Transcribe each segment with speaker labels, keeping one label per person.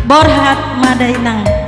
Speaker 1: Borhat Madainang.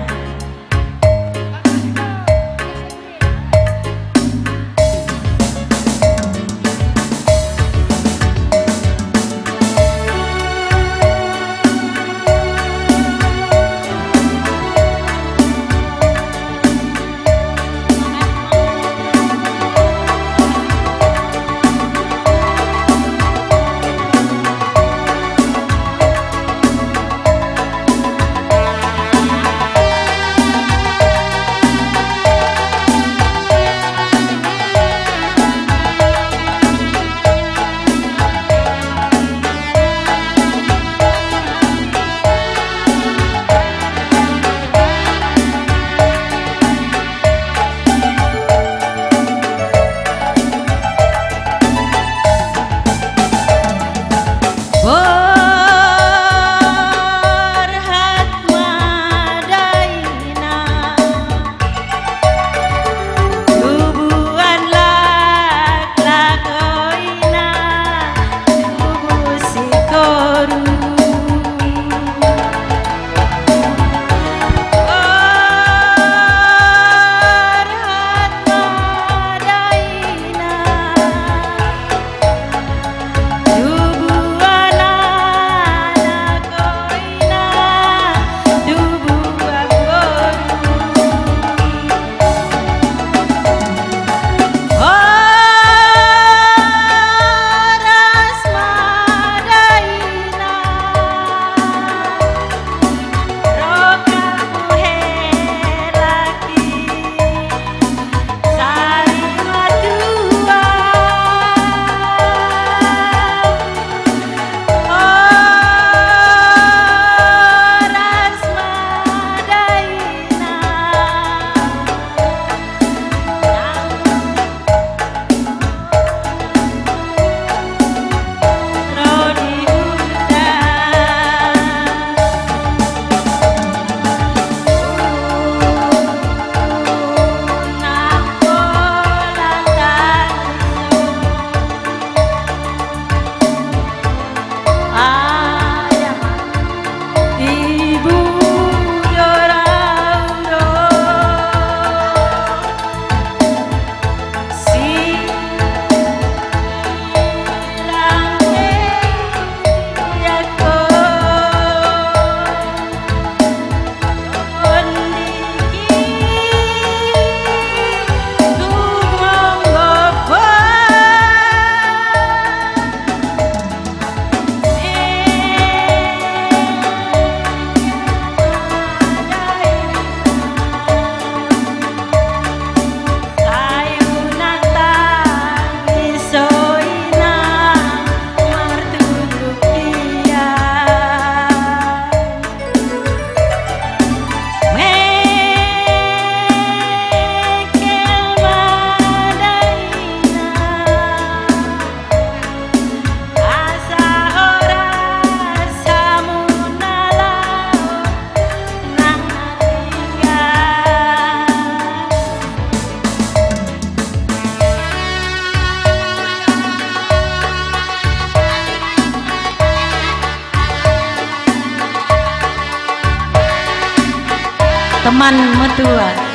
Speaker 1: Teman medua.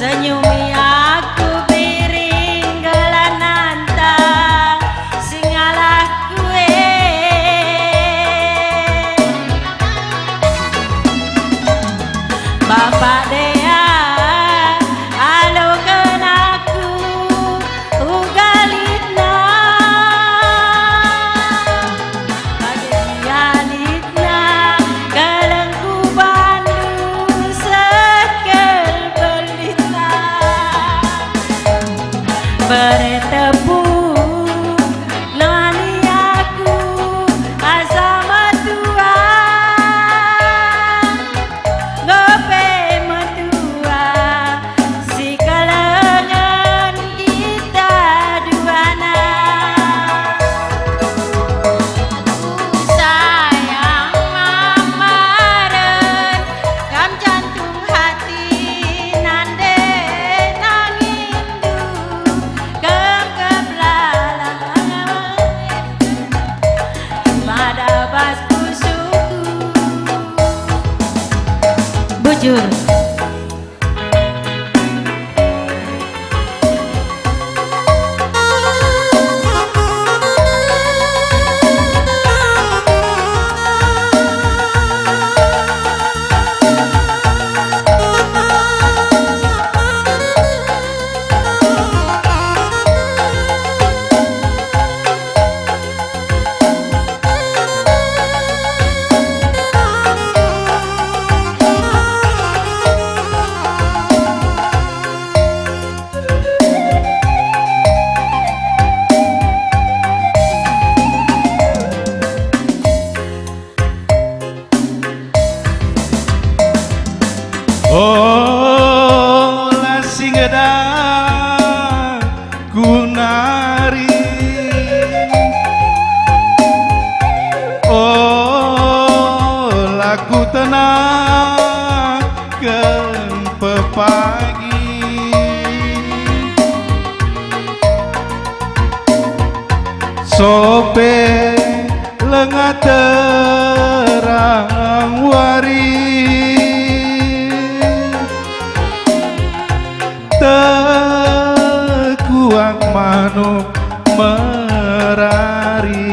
Speaker 1: senyumi aku piring gelanantang singalah kue Bapak Dea alo kenaku ugalitna bagianitna galengku Bandung sekel belitna beretepung nani aku asama tua gope metua si kalengan kita duana sayang mamaren kam jantung hati nande nangindu kekeblalang pada basku suku bujur
Speaker 2: Oh la singeda kunari Oh laku tenang ken pepagi Sope lengat terang wari Tekuang manuk merari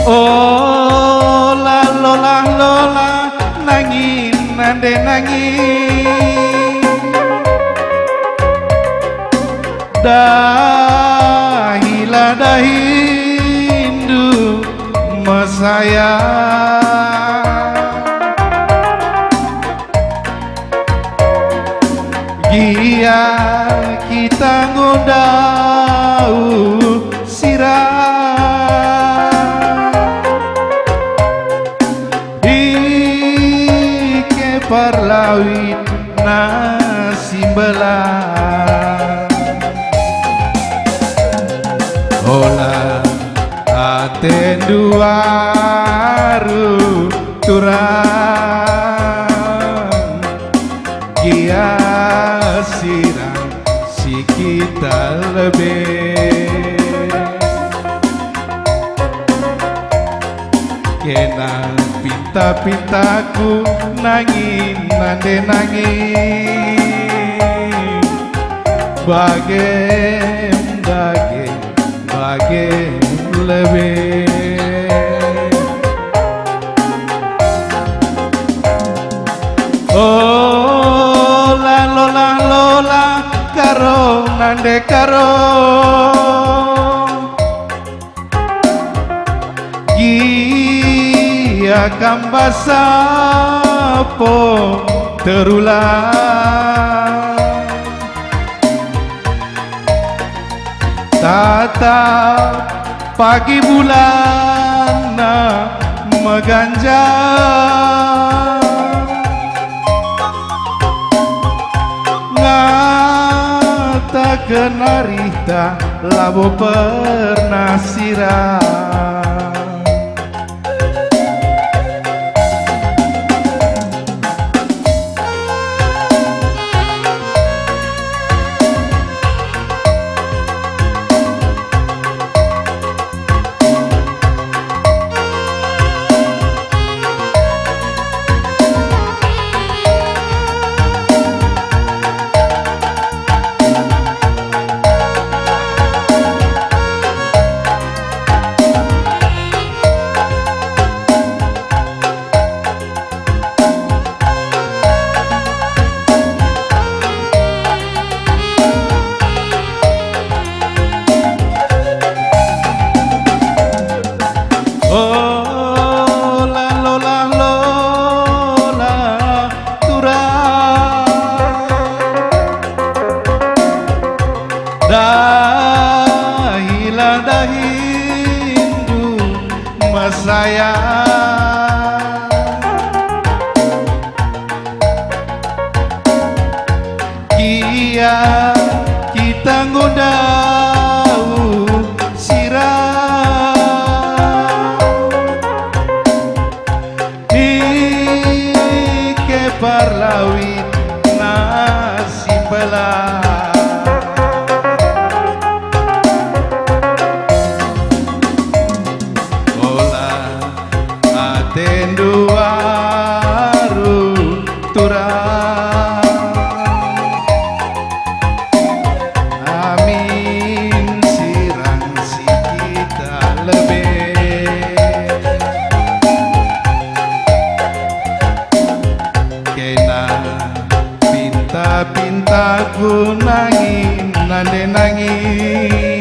Speaker 2: Oh la lola lola nangin nande nangin Dahila dahindu mesaya Gia kita ngundau sirah Ike parlawit nasi belah Ola aten duaru turang Gia sirang si kita lebih Kena pinta-pintaku nangin nande nangin Bagem daging bagem lebih Oh la lola lola karo nande karo Gia kambasapo terulang Tatap pagi bulan meganjang Ngata kenarita labo pernah sirah ngundau sirah ike parlawit nasi belah ola atendu aru turang amin sirang si kita lebih kena pinta-pinta ku nangin nande nangin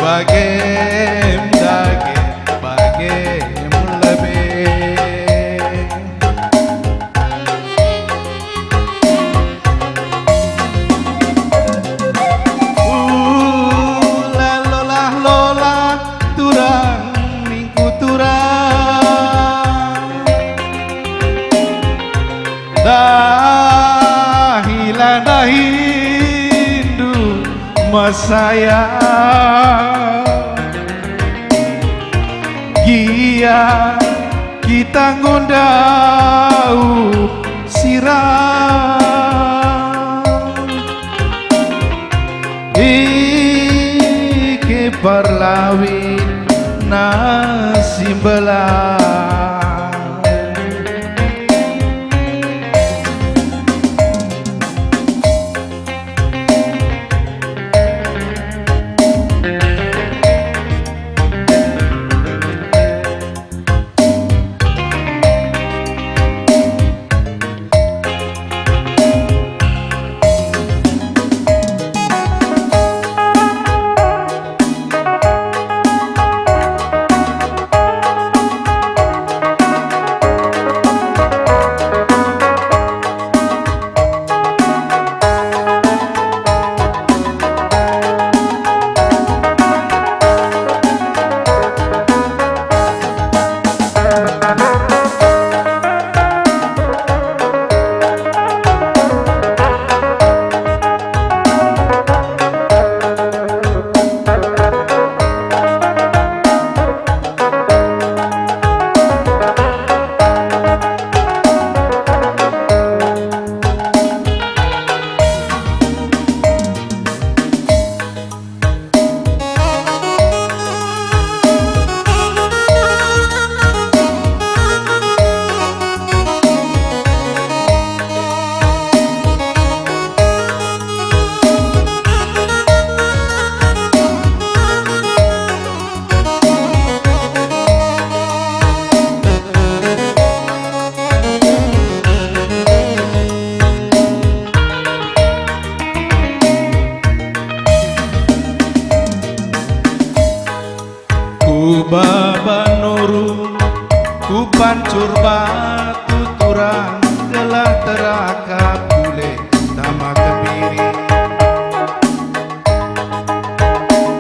Speaker 2: bagem dage bagem lebih lola lola turang minggu turang dahilan dahindu masaya gia kita ngundau sirah ike parlawit nasi belah Babanuru ku pancur batu turang gelah terakap bule tama kebiri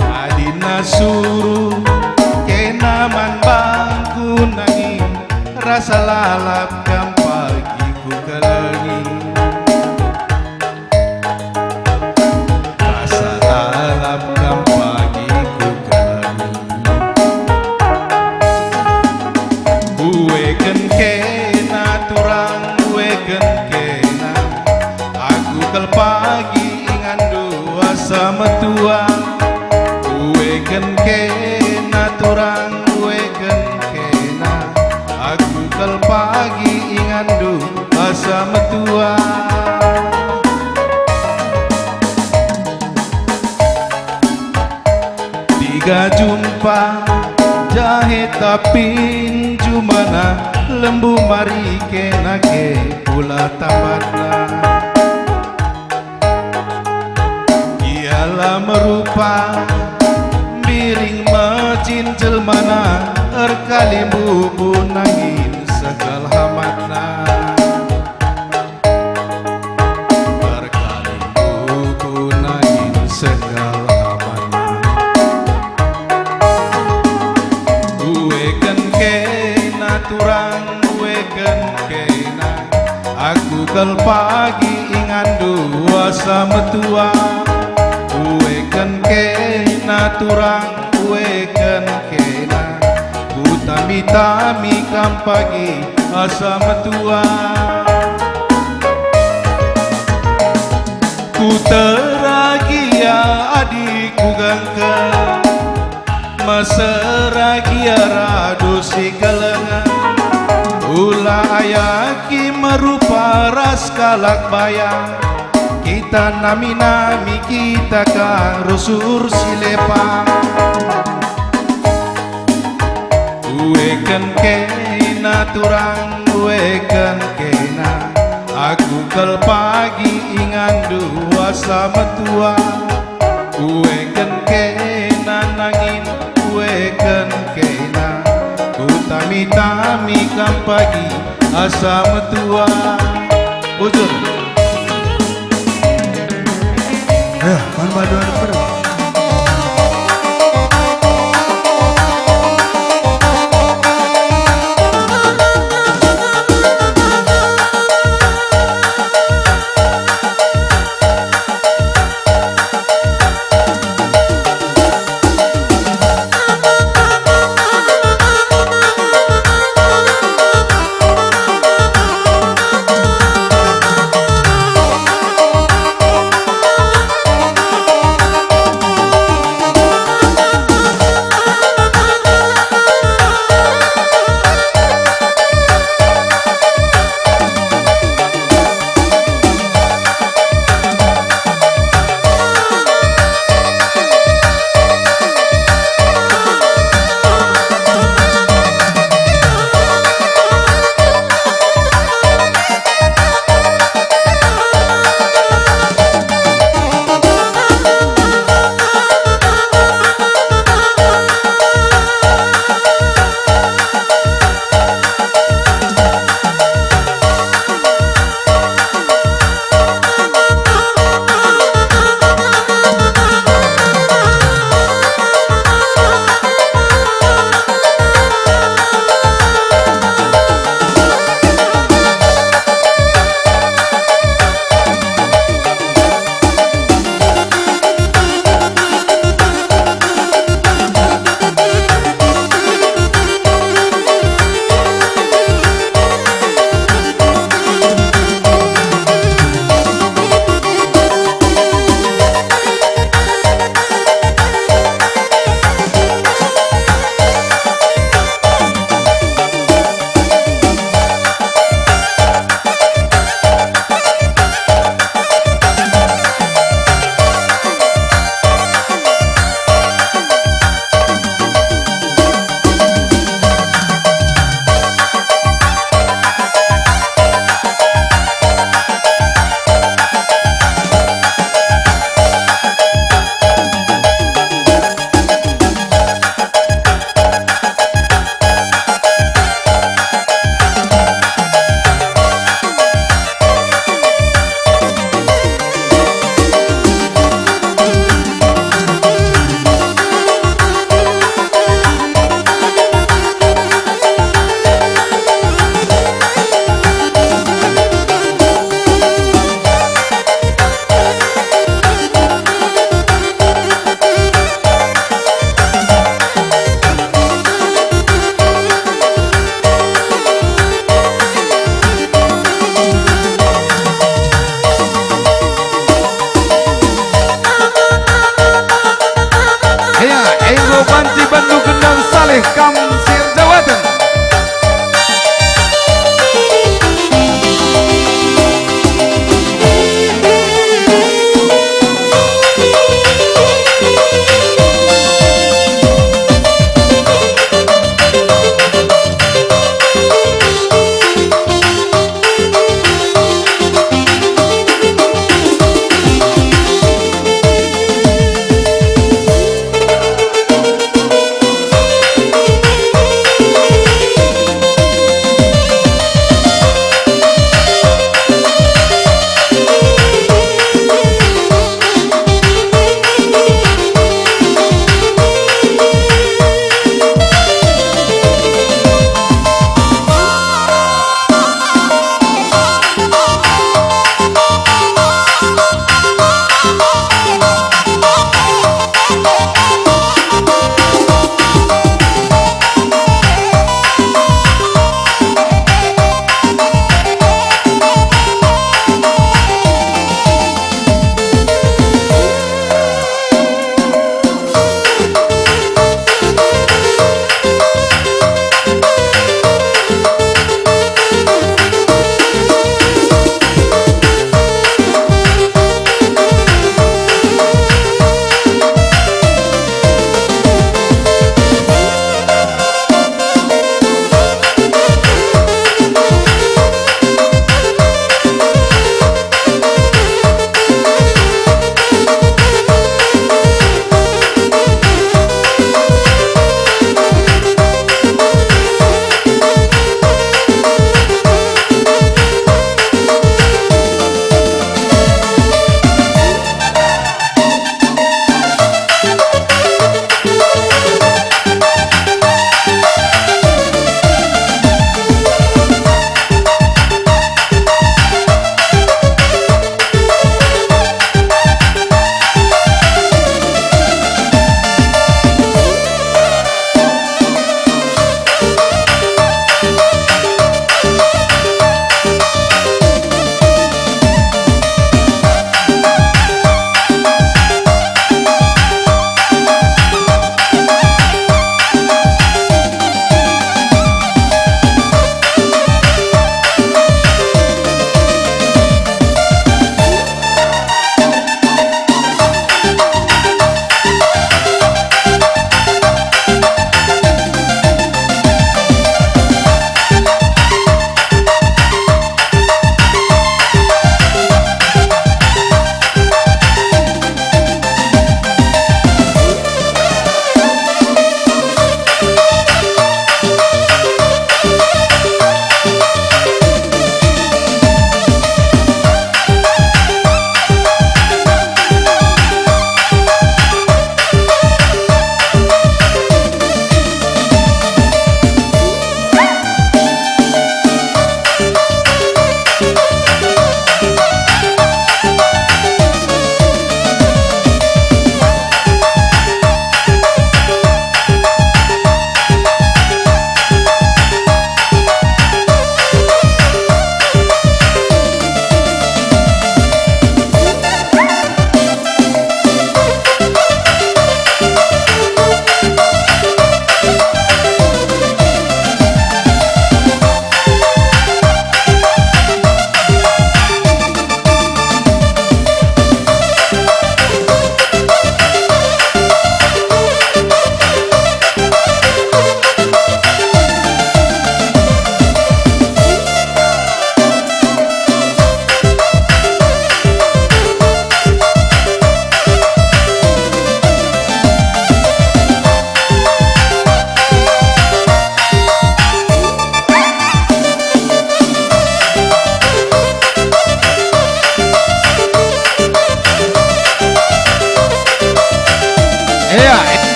Speaker 2: adina suruh kenaman bangku nangin rasa lalap kam pagi ku kelengi rasa lalap kam pagi ku kelengi uweken kena turang uweken kena aku kel pagi ingan dua sama tua uweken kena turang uweken kena aku kel pagi ingan dua sama tua tiga jumpa jahe tapin jumana lembu mari kena ke pula tamatna ialah merupa miring majin jelmana erkali bubu nangin segala hamatna erkali bubu nangin segala hamatna uweken kena turang uweken kena Aku kel pagi ingan dua sama tua. Uekan kena turang, uekan kena. Ku tami-tami kam pagi sama tua. Ku teragia adikku gangka, maseragia rado si kalengan. Ula ayaki merupa ras kalak bayang. Kita nami-nami kita kang rusur silepang. Uekan kena turang, uekan kena. Aku kel pagi ingan dua sama tua. Uekan kena nangin, uekan kena. Ku tami-tami kam pagi sama tua. Bujur. Man baduan perlu.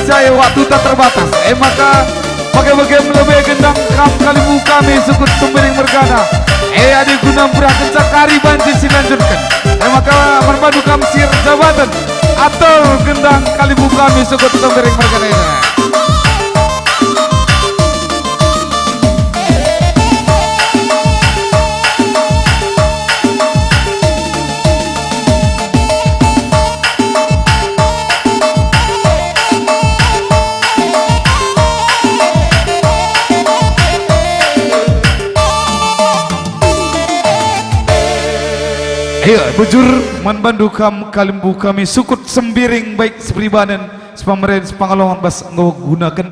Speaker 3: saya waktu tak terbatas. Maka bagai-bagai melebih gendang kam kalimu kami sukut sembering mergana. Adik gunam pura kencak kari banci silanjutkan. Maka merpadu kam sir jabatan atau gendang kalimu kami sukut sembering mergana ini. Ayo bujur manbandu kam kalimbu kami sukut sembiring baik sepribadan sepameren sepangalongan bas gunakan